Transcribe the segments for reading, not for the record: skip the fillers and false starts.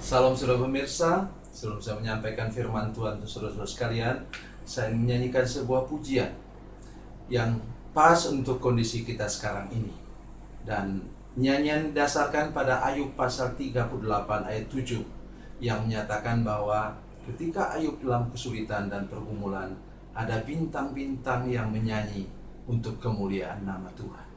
Salam saudara pemirsa, sebelum saya menyampaikan firman Tuhan untuk saudara-saudara sekalian, saya menyanyikan sebuah pujian yang pas untuk kondisi kita sekarang ini. Dan nyanyian didasarkan pada Ayub pasal 38 ayat 7 yang menyatakan bahwa ketika Ayub dalam kesulitan dan pergumulan, ada bintang-bintang yang menyanyi untuk kemuliaan nama Tuhan.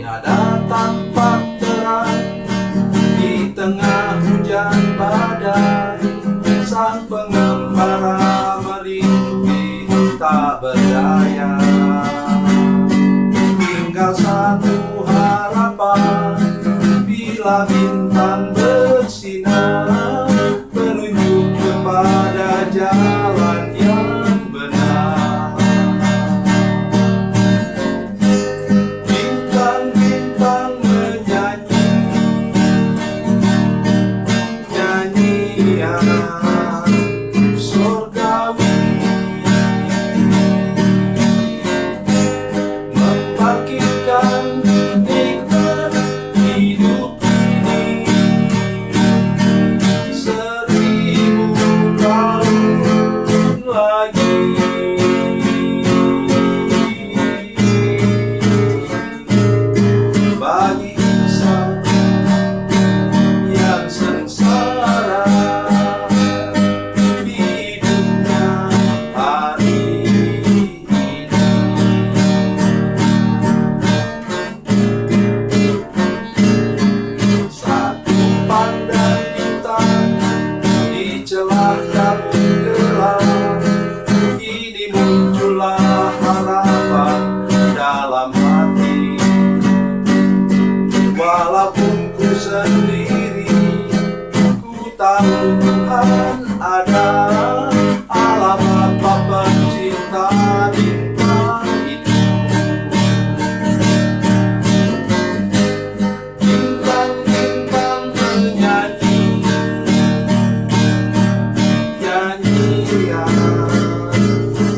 Tiada tampak terang di tengah hujan badai, sang pengembara merintih tak berdaya. Tinggal satu harapan, bila bintang bersinar, menunjuk kepada jalan yang benar. Bintang-bintang menyanyi nyanyian surgawi, membangkitkan nikmat hidup ini, 1000 tahun lagi. Bagi insan yang sengsara di hidupnya hari ini, satu pandang bintang di celah kabut gelap, ini muncullah harapan dalam hati. Walaupun ku sendiri, ku tahu Tuhan ada, Allah Bapa pencipta bintang itu. Bintang-bintang menyanyi nyanyian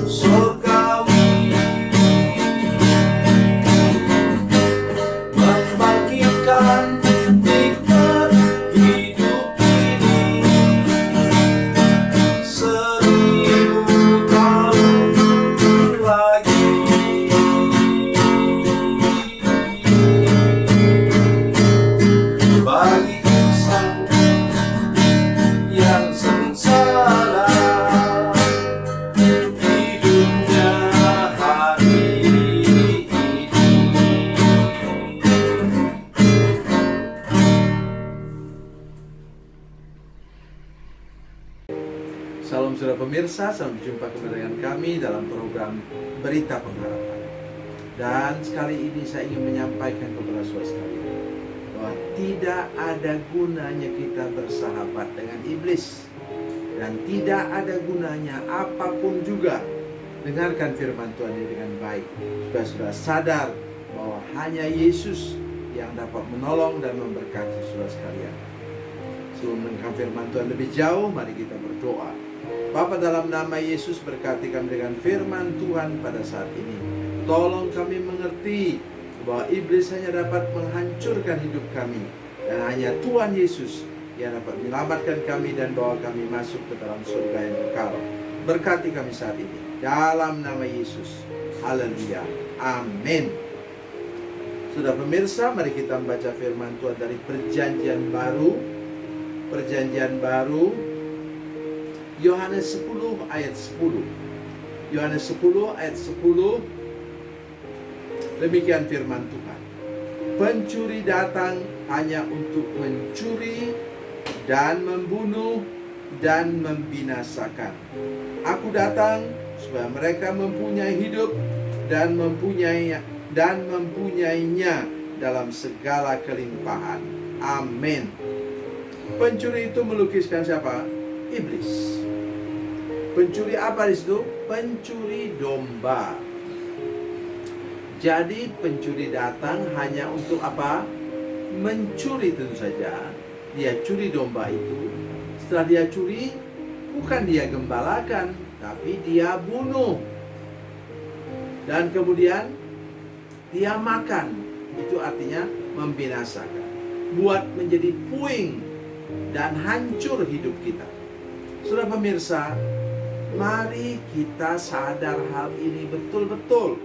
surgawi, membangkitkan nikmat hidup ini, 1000 tahun lagi. Bagi insan yang sengsara hidupnya hari ini. Salam saudara pemirsa, sampai jumpa kembali dengan kami dalam program Berita Pengharapan. Dan sekali ini saya ingin menyampaikan kepada saudara sekalian bahwa tidak ada gunanya kita bersahabat dengan iblis, dan tidak ada gunanya apapun juga. Dengarkan firman Tuhan ini dengan baik, supaya sudah sadar bahwa hanya Yesus yang dapat menolong dan memberkati saudara sekalian. Sebelum mendengar firman Tuhan lebih jauh, mari kita berdoa. Bapa, dalam nama Yesus, berkati kami dengan firman Tuhan pada saat ini. Tolong kami mengerti bahwa iblis hanya dapat menghancurkan hidup kami, dan hanya Tuhan Yesus yang dapat menyelamatkan kami dan bawa kami masuk ke dalam surga yang kekal. Berkati kami saat ini, dalam nama Yesus. Haleluya, amin. Sudah pemirsa, mari kita membaca firman Tuhan dari Perjanjian Baru. Perjanjian Baru, Yohanes 10 ayat 10. Yohanes 10 ayat 10. Demikian firman Tuhan. Pencuri datang hanya untuk mencuri dan membunuh dan membinasakan. Aku datang supaya mereka mempunyai hidup dan mempunyainya dalam segala kelimpahan. Amin. Pencuri itu melukiskan siapa? Iblis. Pencuri apa di situ? Pencuri domba. Jadi pencuri datang hanya untuk apa? Mencuri tentu saja. Dia curi domba itu. Setelah dia curi, bukan dia gembalakan, tapi dia bunuh. Dan kemudian dia makan. Itu artinya membinasakan, buat menjadi puing dan hancur hidup kita. Saudara pemirsa, mari kita sadar hal ini betul-betul,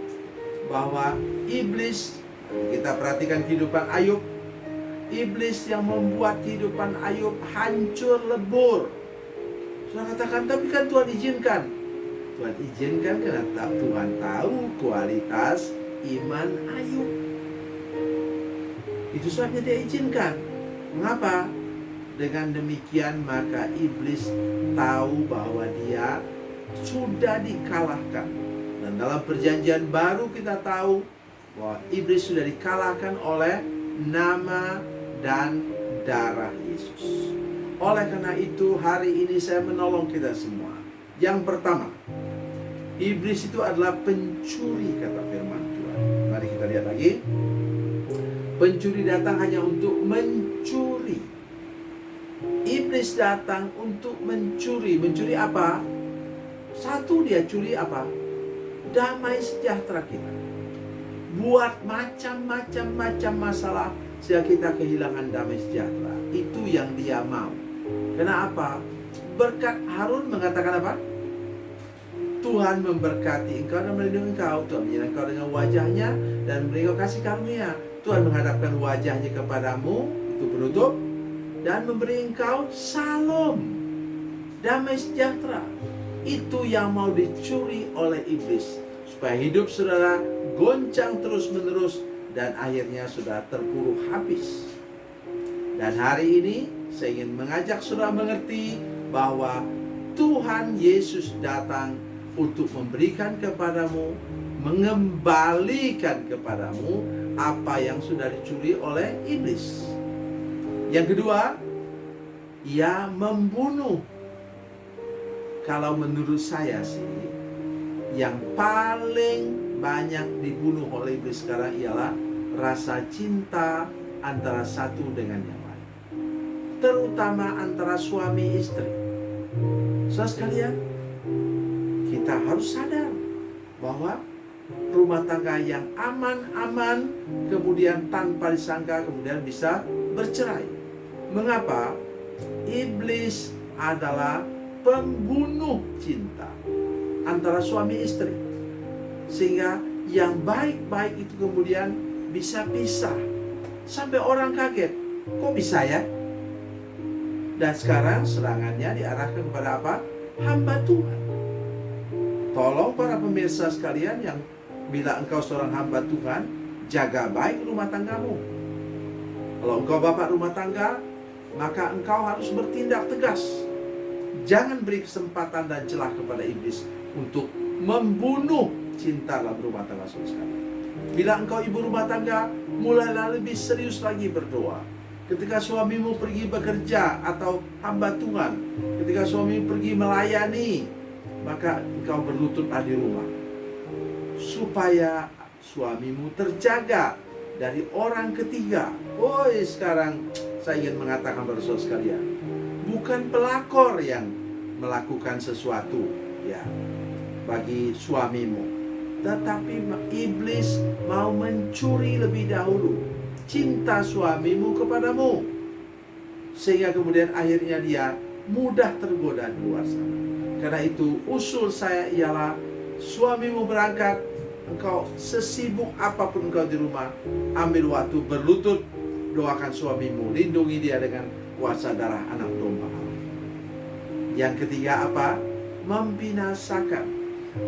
bahwa iblis, kita perhatikan kehidupan Ayub, iblis yang membuat kehidupan Ayub hancur lebur. Saudara katakan, tapi kan Tuhan izinkan. Tuhan izinkan karena Tuhan tahu kualitas iman Ayub. Itu sebabnya dia izinkan. Mengapa? Dengan demikian maka iblis tahu bahwa dia sudah dikalahkan. Dan dalam perjanjian baru kita tahu bahwa iblis sudah dikalahkan oleh nama dan darah Yesus. Oleh karena itu hari ini saya menolong kita semua. Yang pertama, iblis itu adalah pencuri, kata firman Tuhan. Mari kita lihat lagi. Pencuri datang hanya untuk mencuri. Iblis datang untuk mencuri. Mencuri apa? Satu, dia curi apa? Damai sejahtera kita. Buat macam-macam masalah sehingga kita kehilangan damai sejahtera. Itu yang dia mau. Kenapa? Berkat Harun mengatakan apa? Tuhan memberkati engkau dan melindungi engkau. Tuhan menyertai engkau dengan wajahnya dan memberi engkau kasih karunia. Tuhan menghadapkan wajahnya kepadamu, itu penutup, dan memberi engkau salom, damai sejahtera. Itu yang mau dicuri oleh iblis, supaya hidup saudara goncang terus-menerus dan akhirnya sudah terpuruk habis. Dan hari ini saya ingin mengajak saudara mengerti bahwa Tuhan Yesus datang untuk memberikan kepadamu, mengembalikan kepadamu apa yang sudah dicuri oleh iblis. Yang kedua, ia membunuh. Kalau menurut saya sih, yang paling banyak dibunuh oleh iblis sekarang ialah rasa cinta antara satu dengan yang lain, terutama antara suami istri. Saudara sekalian, kita harus sadar bahwa rumah tangga yang aman-aman kemudian tanpa disangka kemudian bisa bercerai. Mengapa? Iblis adalah pembunuh cinta antara suami istri, sehingga yang baik-baik itu kemudian bisa pisah. Sampai orang kaget, kok bisa ya? Dan sekarang serangannya diarahkan kepada apa? Hamba Tuhan. Tolong para pemirsa sekalian, yang bila engkau seorang hamba Tuhan, jaga baik rumah tanggamu. Kalau engkau bapak rumah tangga, maka engkau harus bertindak tegas. Jangan beri kesempatan dan celah kepada iblis untuk membunuh cinta dalam rumah tangga saudara. Bila engkau ibu rumah tangga, mulailah lebih serius lagi berdoa. Ketika suamimu pergi bekerja atau hamba Tuhan, ketika suamimu pergi melayani, maka engkau berlututlah di rumah, supaya suamimu terjaga dari orang ketiga. Sekarang saya ingin mengatakan pada saudara sekalian, bukan pelakor yang melakukan sesuatu ya bagi suamimu, tetapi iblis mau mencuri lebih dahulu cinta suamimu kepadamu, sehingga kemudian akhirnya dia mudah tergoda di luar sana. Karena itu usul saya ialah, suamimu berangkat, engkau sesibuk apapun engkau di rumah, ambil waktu berlutut, doakan suamimu, lindungi dia dengan kuasa darah anak domba. Yang ketiga apa? Membinasakan.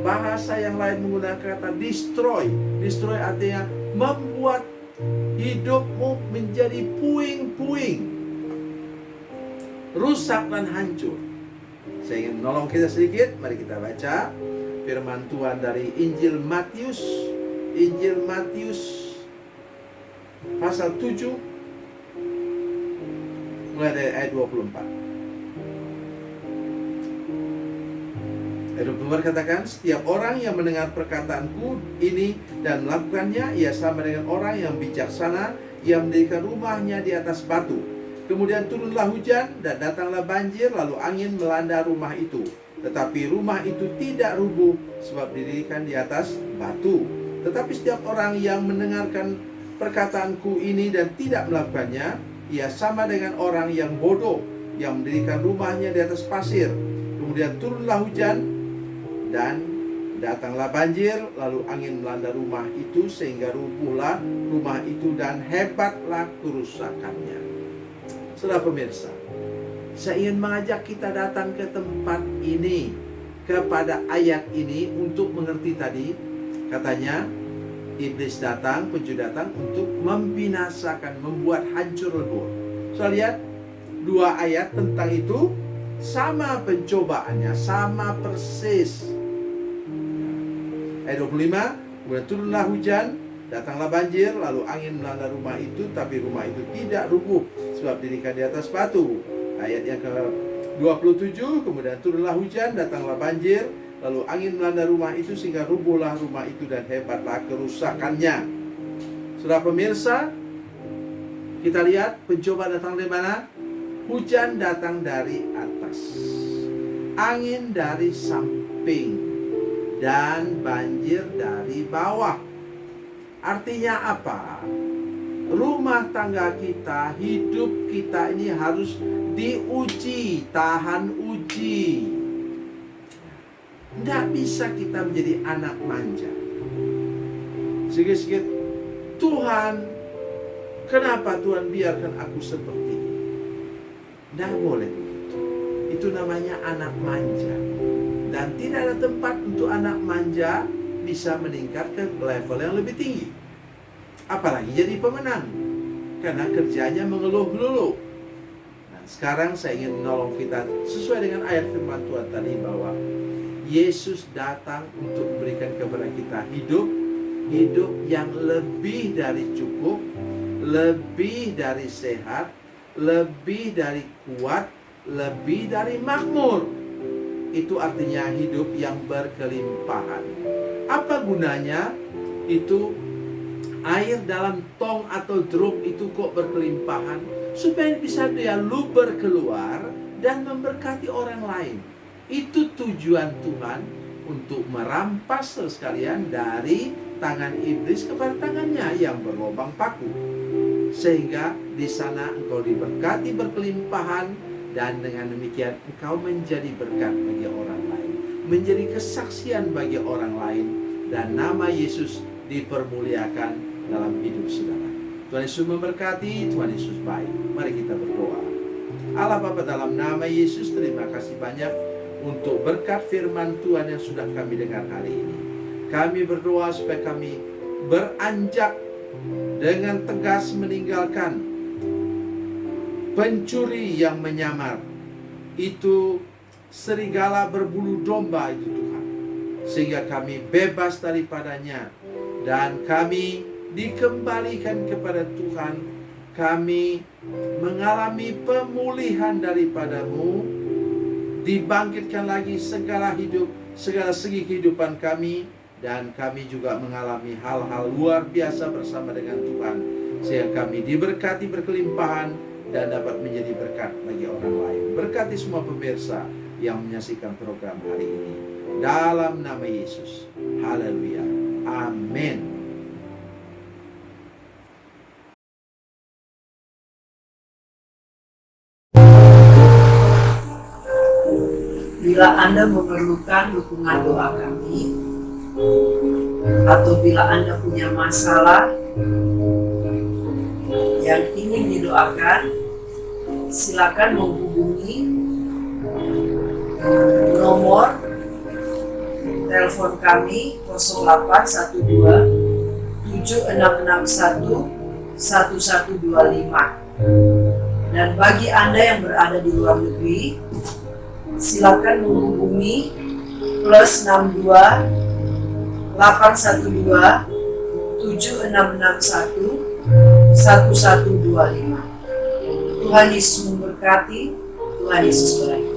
Bahasa yang lain menggunakan kata destroy. Destroy artinya membuat hidupmu menjadi puing-puing, rusak dan hancur. Saya ingin menolong kita sedikit. Mari kita baca firman Tuhan dari Injil Matius. Injil Matius pasal 7 mulai dari ayat 24. Ayat 24 katakan, setiap orang yang mendengar perkataanku ini dan melakukannya, ia sama dengan orang yang bijaksana yang mendirikan rumahnya di atas batu. Kemudian turunlah hujan dan datanglah banjir, lalu angin melanda rumah itu. Tetapi rumah itu tidak rubuh sebab didirikan di atas batu. Tetapi setiap orang yang mendengarkan perkataanku ini dan tidak melakukannya, ia sama dengan orang yang bodoh yang mendirikan rumahnya di atas pasir. Kemudian turunlah hujan dan datanglah banjir, lalu angin melanda rumah itu sehingga rubuhlah rumah itu dan hebatlah kerusakannya. Saudara pemirsa, saya ingin mengajak kita datang ke tempat ini, kepada ayat ini untuk mengerti tadi. Katanya iblis datang, penjuru datang untuk membinasakan, membuat hancur lebur. So lihat dua ayat tentang itu sama pencobaannya, sama persis. Ayat 25, kemudian turunlah hujan, datanglah banjir, lalu angin melanda rumah itu, tapi rumah itu tidak rubuh sebab didirikan di atas batu. Ayat yang ke-27, kemudian turunlah hujan, datanglah banjir, lalu angin melanda rumah itu sehingga rubuhlah rumah itu dan hebatlah kerusakannya. Saudara pemirsa, kita lihat pencobaan datang dari mana? Hujan datang dari atas, angin dari samping, dan banjir dari bawah. Artinya apa? Rumah tangga kita, hidup kita ini harus diuji, tahan uji. Tidak bisa kita menjadi anak manja. Sikit-sikit, Tuhan, kenapa Tuhan biarkan aku seperti ini? Tidak boleh begitu. Itu namanya anak manja. Dan tidak ada tempat untuk anak manja bisa meningkat ke level yang lebih tinggi. Apalagi jadi pemenang. Karena kerjanya mengeluh-ngeluh. Nah, sekarang saya ingin menolong kita sesuai dengan ayat firman Tuhan tadi, bahwa Yesus datang untuk memberikan kepada kita hidup yang lebih dari cukup, lebih dari sehat, lebih dari kuat, lebih dari makmur. Itu artinya hidup yang berkelimpahan. Apa gunanya itu air dalam tong atau drum itu kok berkelimpahan? Supaya bisa dia luber keluar dan memberkati orang lain. Itu tujuan Tuhan untuk merampas sekalian dari tangan iblis kepada tangannya yang berlubang paku. Sehingga di sana engkau diberkati berkelimpahan, dan dengan demikian engkau menjadi berkat bagi orang lain, menjadi kesaksian bagi orang lain, dan nama Yesus dipermuliakan dalam hidup saudara. Tuhan Yesus memberkati, Tuhan Yesus baik. Mari kita berdoa. Allah Bapa, dalam nama Yesus, terima kasih banyak untuk berkat firman Tuhan yang sudah kami dengar hari ini. Kami berdoa supaya kami beranjak dengan tegas meninggalkan pencuri yang menyamar, itu serigala berbulu domba itu Tuhan, sehingga kami bebas daripadanya dan kami dikembalikan kepada Tuhan. Kami mengalami pemulihan daripadamu, dibangkitkan lagi segala hidup, segala segi kehidupan kami, dan kami juga mengalami hal-hal luar biasa bersama dengan Tuhan, sehingga kami diberkati berkelimpahan dan dapat menjadi berkat bagi orang lain. Berkati semua pemirsa yang menyaksikan program hari ini, dalam nama Yesus. Haleluya. Amin. Bila Anda memerlukan dukungan doa kami, atau bila Anda punya masalah yang ingin didoakan, silakan menghubungi nomor telepon kami 0812 7661 1125. Dan bagi Anda yang berada di luar negeri, silakan menghubungi +62 812 7661 1125. Tuhan Yesus memberkati, Tuhan Yesus berkati.